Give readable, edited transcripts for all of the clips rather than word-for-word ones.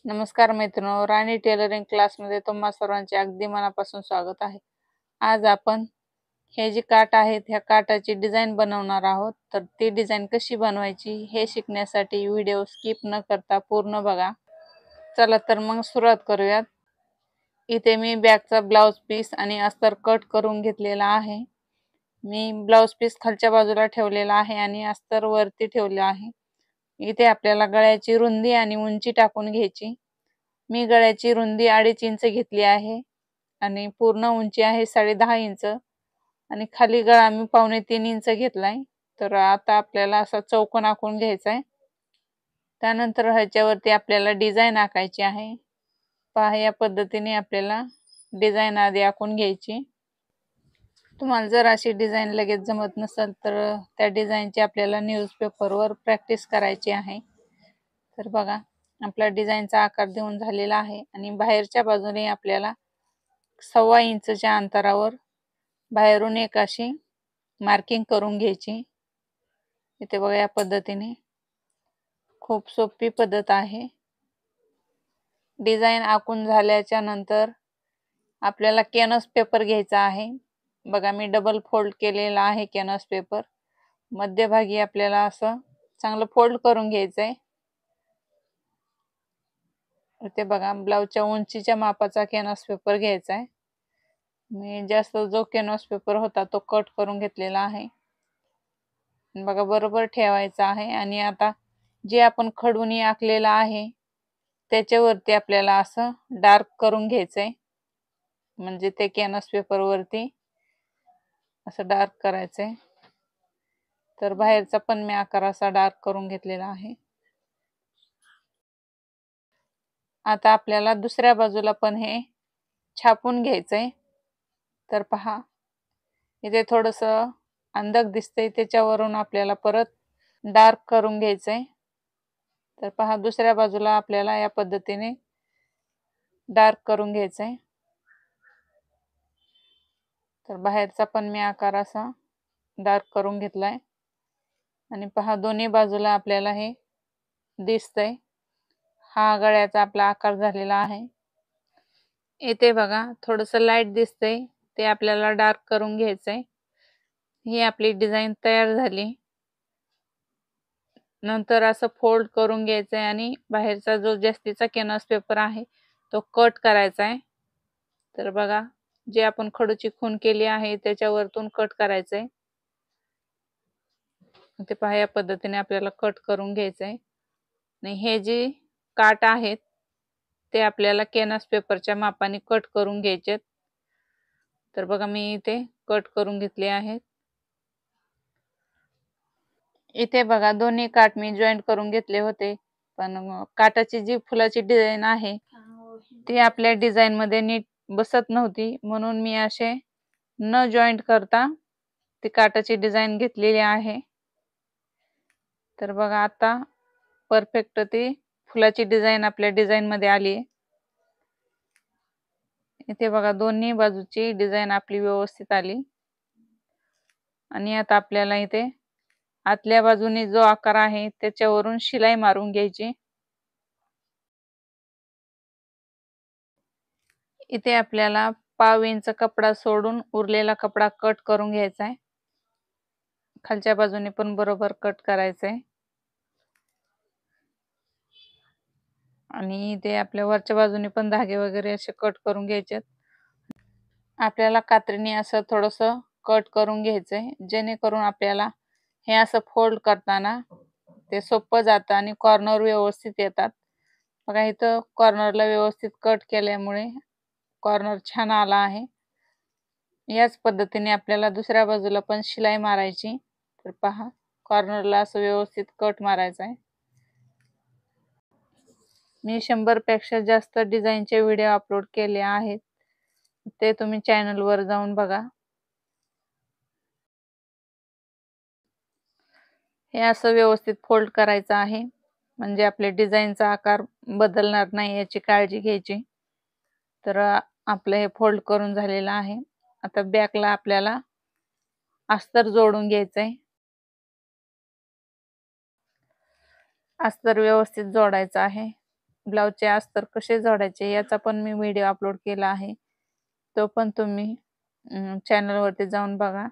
नमस्कार मैत्रिणींनो, राणी टेलरिंग क्लासमध्ये तुम्हा सर्वांचे अगदी मनापासून स्वागत आहे. आज आपण हे जे काठ आहेत ह्या काठाची डिझाईन बनवणार आहोत. तर ती डिझाईन कशी बनवायची हे शिकण्यासाठी व्हिडिओ स्किप न करता पूर्ण बघा. चला तर मग सुरुवात करूयात. इथे मी बॅकचा ब्लाउज पीस आणि अस्तर कट करून घेतलेला आहे. मी ब्लाउज पीस खालच्या बाजूला ठेवलेला आहे आणि अस्तर वरती ठेवले आहे. इथे आपल्याला गळ्याची रुंदी आणि उंची टाकून घ्यायची. मी गळ्याची रुंदी 2.5 इंच घेतली आहे आणि पूर्ण उंची आहे 10.5 इंच आणि खाली गळा मी 2.25 इंच घेतलाय. तर आता आपल्याला असा चौकोन आखून घ्यायचा आहे. त्यानंतर ह्याच्यावरती आपल्याला डिझाईन आखायची आहे. पहा, या पद्धतीने आपल्याला डिझाईन आधी आखून घ्यायची. तुम्हाला जर अशी डिझाईन लगेच जमत नसेल तर त्या डिझाईनची आपल्याला न्यूजपेपरवर प्रॅक्टिस करायची आहे. तर बघा, आपला डिझाईनचा आकार देऊन झालेला आहे आणि बाहेरच्या बाजूने आपल्याला 1.25 इंचच्या अंतरावर बाहेरून एक अशी मार्किंग करून घ्यायची. इथे बघा, या पद्धतीने खूप सोपी पद्धत आहे. डिझाईन आखून झाल्याच्या नंतर आपल्याला कॅनव्हास पेपर घ्यायचा आहे. बघा, मी डबल फोल्ड केलेला आहे कॅनव्हास पेपर. मध्यभागी आपल्याला असं चांगलं फोल्ड करून घ्यायचं आहे. इथे बघा, ब्लाउजच्या उंचीच्या मापाचा कॅनव्हास पेपर घ्यायचा आहे. मी जास्त जो कॅनव्हास पेपर होता तो कट करून घेतलेला आहे. बघा, बरोबर ठेवायचा आहे आणि आता जे आपण खडूनी आखलेला आहे त्याच्यावरती आपल्याला असं डार्क करून घ्यायचंय. म्हणजे ते कॅनव्हास पेपर वरती असं डार्क करायचंय. तर बाहेरचा पण मी आकार असा डार्क करून घेतलेला आहे. आता आपल्याला दुसऱ्या बाजूला पण हे छापून घ्यायचंय. तर पहा, इथे थोडस अंधक दिसतंय, त्याच्यावरून आपल्याला परत डार्क करून घ्यायचंय. तर पहा, दुसऱ्या बाजूला आपल्याला या पद्धतीने डार्क करून घ्यायचंय. तर बाहेरचा पण मी आकार असा डार्क करून घेतलाय आणि पहा, दोन्ही बाजूला आपल्याला हे दिसतंय. हा गळ्याचा आपला आकार झालेला आहे. इथे बघा, थोडस लाईट दिसतंय, ते आपल्याला डार्क करून घ्यायचंय. ही आपली डिझाईन तयार झाली. नंतर असं फोल्ड करून घ्यायचंय आणि बाहेरचा जो जास्तीचा कॅनव्हास पेपर आहे तो कट करायचा आहे. तर बघा, जे आपण खडूची खून केली आहे त्याच्यावरतून कट करायचंय. ते पहा, या पद्धतीने आपल्याला कट करून घ्यायचंय. आणि हे जे काठ आहेत ते आपल्याला कॅनव्हास पेपरच्या मापाने कट करून घ्यायचे. तर बघा, मी इथे कट करून घेतले आहेत. इथे बघा, दोन्ही काठ मी जॉईंट करून घेतले होते, पण काठाची जी फुलाची डिझाईन आहे ती आपल्या डिझाईन मध्ये नीट बसत नव्हती, म्हणून मी असे न जॉईंट करता ती काठाची डिझाईन घेतलेली आहे. तर बघा, आता परफेक्ट ती फुलाची डिझाईन आपल्या डिझाईन मध्ये आली आहे. इथे बघा, दोन्ही बाजूची डिझाईन आपली व्यवस्थित आली आणि आता आपल्याला इथे आतल्या बाजूने जो आकार आहे त्याच्यावरून शिलाई मारून घ्यायची. इथे आपल्याला 1/2 इंच कपडा सोडून उरलेला कपडा कट करून घ्यायचा आहे. खालच्या बाजूने पण बरोबर कट करायचंय आणि इथे आपल्या वरच्या बाजूने पण धागे वगैरे असे कट करून घ्यायचे. आपल्याला कात्रीने असं थोडस कट करून घ्यायचंय, जेणेकरून आपल्याला हे असं फोल्ड करताना ते सोपं जातं आणि कॉर्नर व्यवस्थित येतात. बघा, इथं कॉर्नरला व्यवस्थित कट केल्यामुळे कॉर्नर छान आला आहे. याच पद्धतीने आपल्याला दुसऱ्या बाजूला पण शिलाई मारायची. तर पहा, कॉर्नरला असं व्यवस्थित कट मारायचा आहे. मी 100 पेक्षा जास्त डिझाईनचे व्हिडिओ अपलोड केले आहेत, ते तुम्ही चॅनलवर जाऊन बघा. हे असं व्यवस्थित फोल्ड करायचं आहे, म्हणजे आपल्या डिझाईनचा आकार बदलणार नाही याची काळजी घ्यायची. तर आपलं हे फोल्ड करून झालेलं आहे. आता बॅकला आपल्याला अस्तर जोडून घ्यायचंय. अस्तर व्यवस्थित जोडायचं आहे. ब्लाउजचे अस्तर कसे जोडायचे याचा पण मी व्हिडिओ अपलोड केला आहे, तो पण तुम्ही चॅनलवरती जाऊन बघा.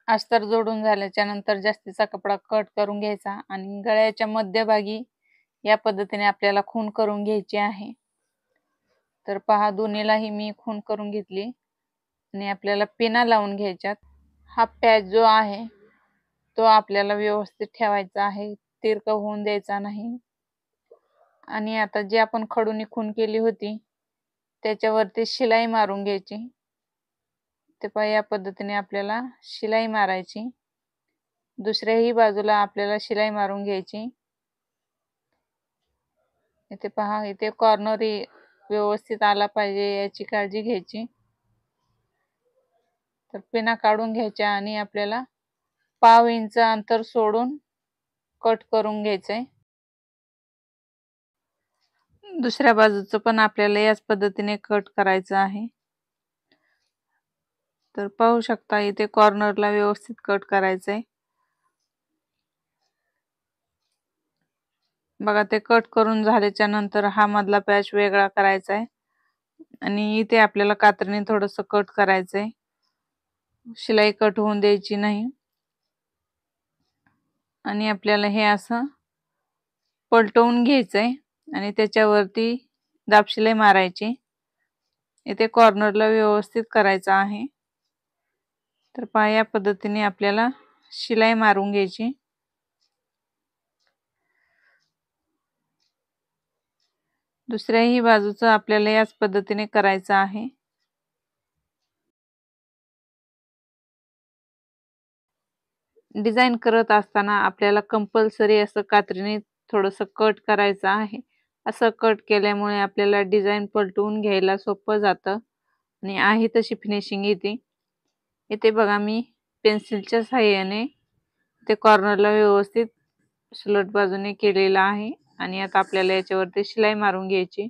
अस्तर जोडून झाल्याच्या नंतर जास्तीचा कपडा कट करून घ्यायचा आणि गळ्याच्या मध्यभागी या पद्धतीने आपल्याला खून करून घ्यायची आहे. तर पहा, दोन्हीलाही मी खून करून घेतली आणि आपल्याला पिना लावून घ्यायच्यात. हा पॅच जो आहे तो आपल्याला व्यवस्थित ठेवायचा आहे, तिरका होऊन द्यायचा नाही. आणि आता जी आपण खडूनी खून केली होती त्याच्यावरती शिलाई मारून घ्यायची. ते पहा, या पद्धतीने आपल्याला शिलाई मारायची. दुसऱ्याही बाजूला आपल्याला शिलाई मारून घ्यायची. इथे पहा, इथे कॉर्नर व्यवस्थित आला पाहिजे याची काळजी घ्यायची. तर पिना काढून घ्यायच्या आणि आपल्याला पाव इंच अंतर सोडून कट करून घ्यायचंय. दुसऱ्या बाजूचं पण आपल्याला याच पद्धतीने कट करायचं आहे. तर पाहू शकता, इथे कॉर्नरला व्यवस्थित कट करायचंय. बघा, ते कट करून झाल्याच्या नंतर हा मधला पॅच वेगळा करायचा आहे आणि इथे आपल्याला कात्रीने थोडंसं कट करायचंय. शिलाई कट होऊन द्यायची नाही आणि आपल्याला हे असं पलटवून घ्यायचंय आणि त्याच्यावरती दाब शिलाई मारायची. इथे कॉर्नरला व्यवस्थित करायचं आहे. तर पहा, या पद्धतीने आपल्याला शिलाई मारून घ्यायची. दुसऱ्याही बाजूचं आपल्याला याच पद्धतीने करायचं आहे. डिझाईन करत असताना आपल्याला कंपल्सरी असं कात्रीने थोडंसं कट करायचं आहे. असं कट केल्यामुळे आपल्याला डिझाईन पलटवून घ्यायला सोपं जातं आणि आहे तशी फिनिशिंग येते. इथे बघा, मी पेन्सिलच्या साहाय्याने ते कॉर्नरला व्यवस्थित सुलट बाजूने केलेलं आहे आणि आता आपल्याला याच्यावरती शिलाई मारून घ्यायची.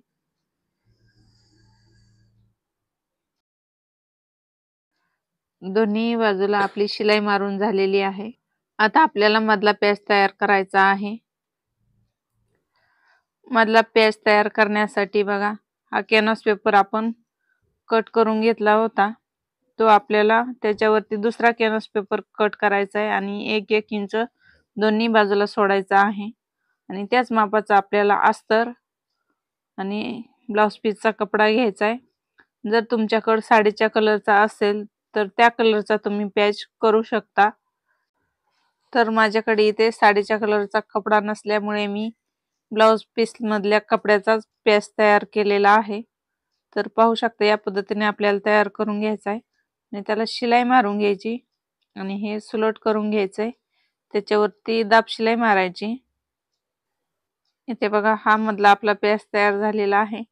दोन्ही बाजूला आपली शिलाई मारून झालेली आहे. आता आपल्याला मधला पॅच तयार करायचा आहे. मधला पॅच तयार करण्यासाठी बघा, हा कॅनव्हास पेपर आपण कट करून घेतला होता, तो आपल्याला त्याच्यावरती दुसरा कॅनव्हास पेपर कट करायचा आहे आणि 1-1 इंच दोन्ही बाजूला सोडायचा आहे. आणि त्याच मापाचा आपल्याला अस्तर आणि ब्लाउज पीसचा कपडा घ्यायचा आहे. जर तुमच्याकडे साडीच्या कलरचा असेल तर त्या कलरचा तुम्ही पॅच करू शकता. तर माझ्याकडे इथे साडीच्या कलरचा कपडा नसल्यामुळे मी ब्लाउज पीस मधल्या कपड्याचाच पॅच तयार केलेला आहे. तर पाहू शकता, या पद्धतीने आपल्याला तयार करून घ्यायचा आहे आणि त्याला शिलाई मारून घ्यायची आणि हे सुलट करून घ्यायचंय. त्याच्यावरती दाब शिलाई मारायची. इथे बघा, हा मधला आपला पॅच तयार झालेला आहे.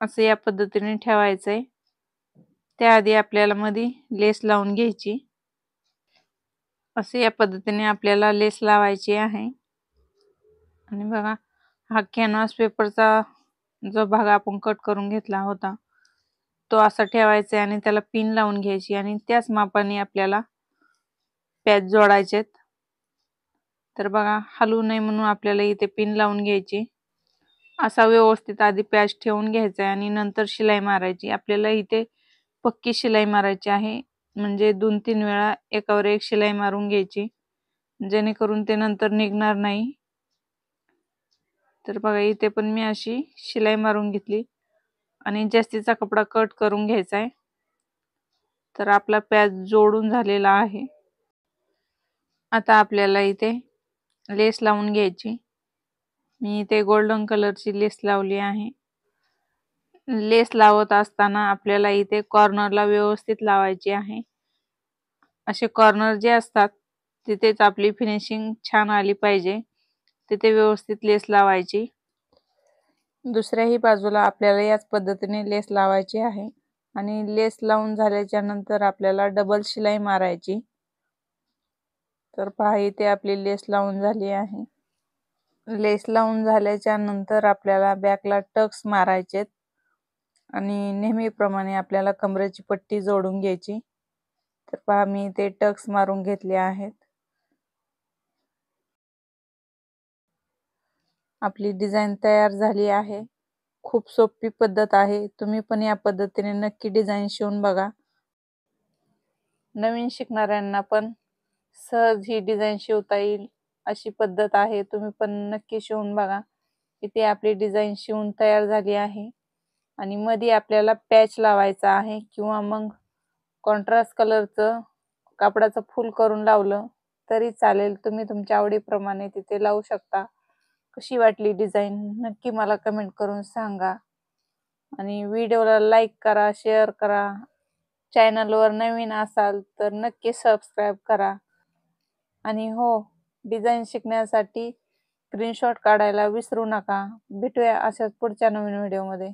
असं या पद्धतीने ठेवायचंय. त्याआधी आपल्याला मध्ये लेस लावून घ्यायची. असे या पद्धतीने आपल्याला लेस लावायची आहे. आणि बघा, हा कॅनव्हास पेपरचा जो भाग आपण कट करून घेतला होता तो असा ठेवायचा आणि त्याला पिन लावून घ्यायची आणि त्याच मापाने आपल्याला पॅच जोडायचे. तर बघा, हलू नये म्हणून आपल्याला इथे पिन लावून घ्यायची. असा व्यवस्थित आधी पॅच ठेवून घ्यायचा आणि नंतर शिलाई मारायची. आपल्याला इथे पक्की शिलाई मारायची आहे, म्हणजे 2-3 वेळा एकावर एक शिलाई मारून घ्यायची, जेणेकरून ते नंतर निघणार नाही. तर बघा, इथे पण मी अशी शिलाई मारून घेतली आणि जास्तीचा कपडा कट करून घ्यायचा आहे. तर आपला पॅच जोडून झालेला आहे. आता आपल्याला इथे लेस लावून घ्यायची. मी इथे गोल्डन कलरची लेस लावली आहे. लेस लावत असताना आपल्याला इथे कॉर्नरला व्यवस्थित लावायची आहे. असे कॉर्नर जे असतात तिथेच आपली फिनिशिंग छान आली पाहिजे, तिथे व्यवस्थित लेस लावायची. दुसऱ्याही बाजूला आपल्याला याच पद्धतीने लेस लावायची आहे आणि लेस लावून झाल्याच्या नंतर आपल्याला डबल शिलाई मारायची. तर पहा, इथे आपली लेस लावून झाली आहे. लेस लावून झाल्याच्या नंतर आपल्याला बॅकला टक्स मारायचे आणि नेहमीप्रमाणे आपल्याला कमरेची पट्टी जोडून घ्यायची. तर पहा, मी इथे टक्स मारून घेतले आहेत. आपली डिझाईन तयार झाली आहे. खूप सोपी पद्धत आहे. तुम्ही पण या पद्धतीने नक्की डिझाईन शिवून बघा. नवीन शिकणाऱ्यांना पण सहज ही डिझाईन शिवता येईल अशी पद्धत आहे. तुम्ही पण नक्की शिवून बघा. इथे आपली डिझाईन शिवून तयार झाली आहे आणि मध्ये आपल्याला पॅच लावायचा आहे किंवा मग कॉन्ट्रास्ट कलरचं कापडाचं फूल करून लावलं तरी चालेल. तुम्ही तुमच्या आवडीप्रमाणे तिथे लावू शकता. कशी वाटली डिझाईन नक्की मला कमेंट करून सांगा आणि व्हिडिओला लाईक करा, शेअर करा. चॅनलवर नवीन असाल तर नक्की सबस्क्राईब करा. आणि हो, डिझाईन शिकण्यासाठी स्क्रीनशॉट काढायला विसरू नका. भेटूया अशाच पुढच्या नवीन व्हिडिओमध्ये.